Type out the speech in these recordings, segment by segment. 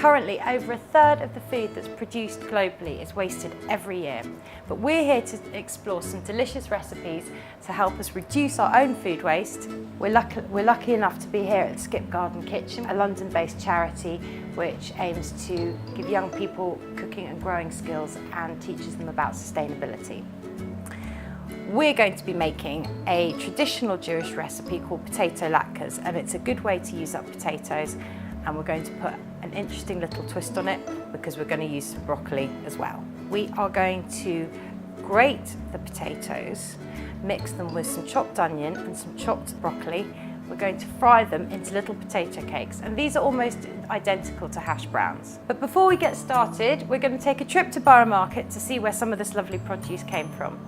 Currently, over a third of the food that's produced globally is wasted every year. But we're here to explore some delicious recipes to help us reduce our own food waste. We're lucky enough to be here at the Skip Garden Kitchen, a London-based charity which aims to give young people cooking and growing skills and teaches them about sustainability. We're going to be making a traditional Jewish recipe called potato latkes, and it's a good way to use up potatoes, and we're going to put an interesting little twist on it because we're going to use some broccoli as well. We are going to grate the potatoes, mix them with some chopped onion and some chopped broccoli. We're going to fry them into little potato cakes, and these are almost identical to hash browns. But before we get started, we're going to take a trip to Borough Market to see where some of this lovely produce came from.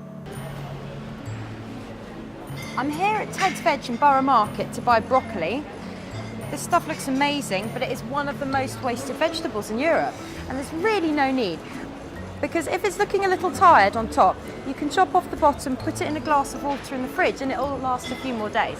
I'm here at Ted's Veg in Borough Market to buy broccoli. This stuff looks amazing, but it is one of the most wasted vegetables in Europe, and there's really no need, because if it's looking a little tired on top, you can chop off the bottom, put it in a glass of water in the fridge, and it'll last a few more days.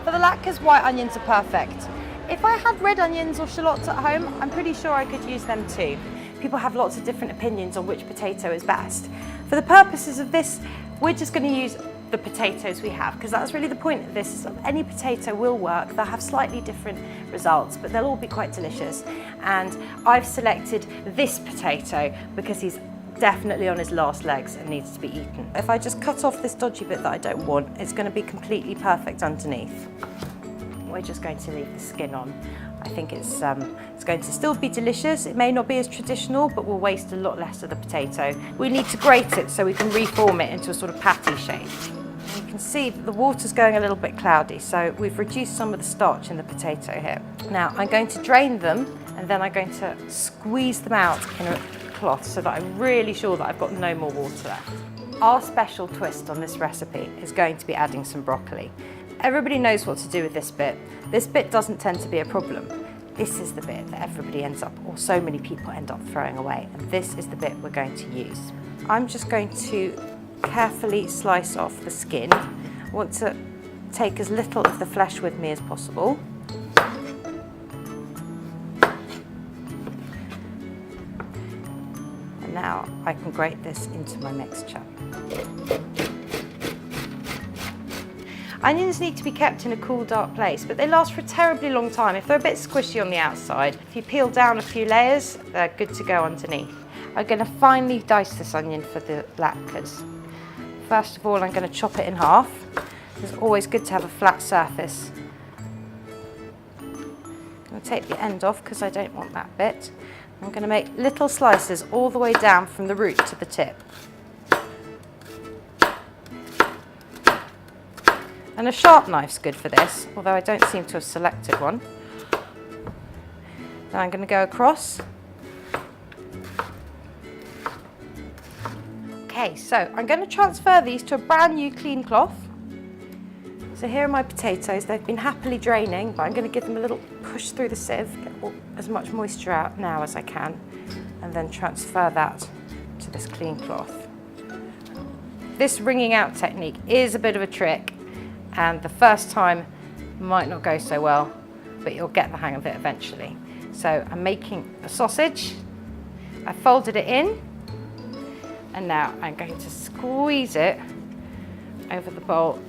For the latkes, white onions are perfect. If I had red onions or shallots at home, I'm pretty sure I could use them too. People have lots of different opinions on which potato is best. For the purposes of this, we're just going to use the potatoes we have, because that's really the point of this. Is any potato will work. They'll have slightly different results, but they'll all be quite delicious. And I've selected this potato because he's definitely on his last legs and needs to be eaten. If I just cut off this dodgy bit that I don't want, it's going to be completely perfect underneath. We're just going to leave the skin on. I think it's going to still be delicious. It may not be as traditional, but we'll waste a lot less of the potato. We need to grate it so we can reform it into a sort of patty shape. You can see that the water's going a little bit cloudy, so we've reduced some of the starch in the potato here. Now I'm going to drain them, and then I'm going to squeeze them out in a cloth so that I'm really sure that I've got no more water left. Our special twist on this recipe is going to be adding some broccoli. Everybody knows what to do with this bit. This bit doesn't tend to be a problem. This is the bit that everybody ends up, or so many people end up throwing away, and this is the bit we're going to use. I'm just going to carefully slice off the skin. I want to take as little of the flesh with me as possible. And now I can grate this into my mixture. Onions need to be kept in a cool, dark place, but they last for a terribly long time if they're a bit squishy on the outside. If you peel down a few layers, they're good to go underneath. I'm going to finely dice this onion for the latkes. First of all, I'm going to chop it in half. It's always good to have a flat surface. I'm going to take the end off because I don't want that bit. I'm going to make little slices all the way down from the root to the tip. And a sharp knife's good for this, although I don't seem to have selected one. Now I'm going to go across. Okay, so I'm going to transfer these to a brand new clean cloth. So here are my potatoes. They've been happily draining, but I'm going to give them a little push through the sieve, get as much moisture out now as I can, and then transfer that to this clean cloth. This wringing out technique is a bit of a trick, and the first time might not go so well, but you'll get the hang of it eventually. So I'm making a sausage. I folded it in, and now I'm going to squeeze it over the bowl,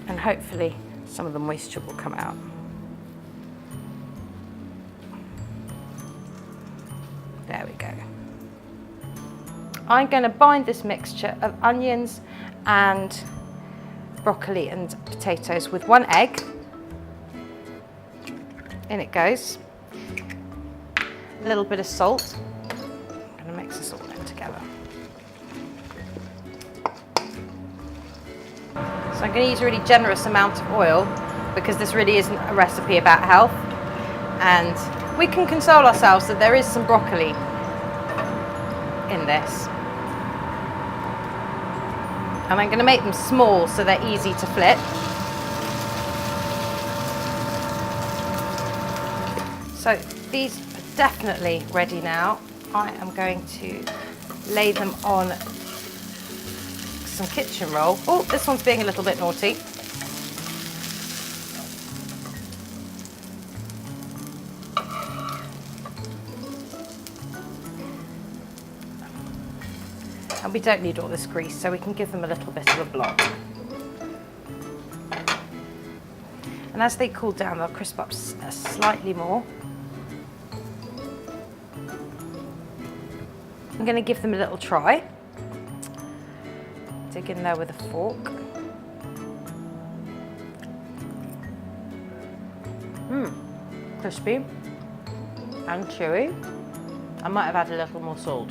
and hopefully some of the moisture will come out. There we go. I'm going to bind this mixture of onions and broccoli and potatoes with one egg. In it goes. A little bit of salt. I'm going to mix this all in together. So I'm going to use a really generous amount of oil because this really isn't a recipe about health, and we can console ourselves that there is some broccoli in this. And I'm going to make them small so they're easy to flip. So these are definitely ready now. I am going to lay them on some kitchen roll. Oh, this one's being a little bit naughty. we don't need all this grease, so we can give them a little bit of a block. And as they cool down, they'll crisp up slightly more. I'm going to give them a little try. Dig in there with a fork. Crispy and chewy. I might have had a little more salt.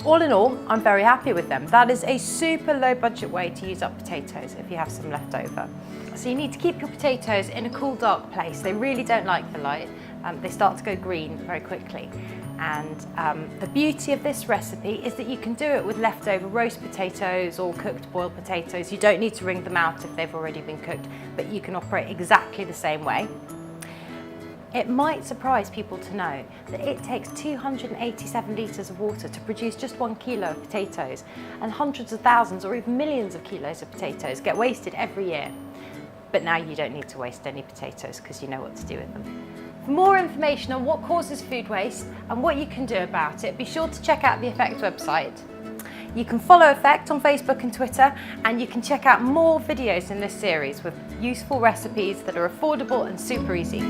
All in all, I'm very happy with them. That is a super low budget way to use up potatoes if you have some left over. So you need to keep your potatoes in a cool, dark place. They really don't like the light. They start to go green very quickly. And the beauty of this recipe is that you can do it with leftover roast potatoes or cooked boiled potatoes. You don't need to wring them out if they've already been cooked, but you can operate exactly the same way. It might surprise people to know that it takes 287 litres of water to produce just 1 kilo of potatoes, and hundreds of thousands or even millions of kilos of potatoes get wasted every year. But now you don't need to waste any potatoes because you know what to do with them. For more information on what causes food waste and what you can do about it, be sure to check out the EFFECTeu website. You can follow EFFECTeu on Facebook and Twitter, and you can check out more videos in this series with useful recipes that are affordable and super easy.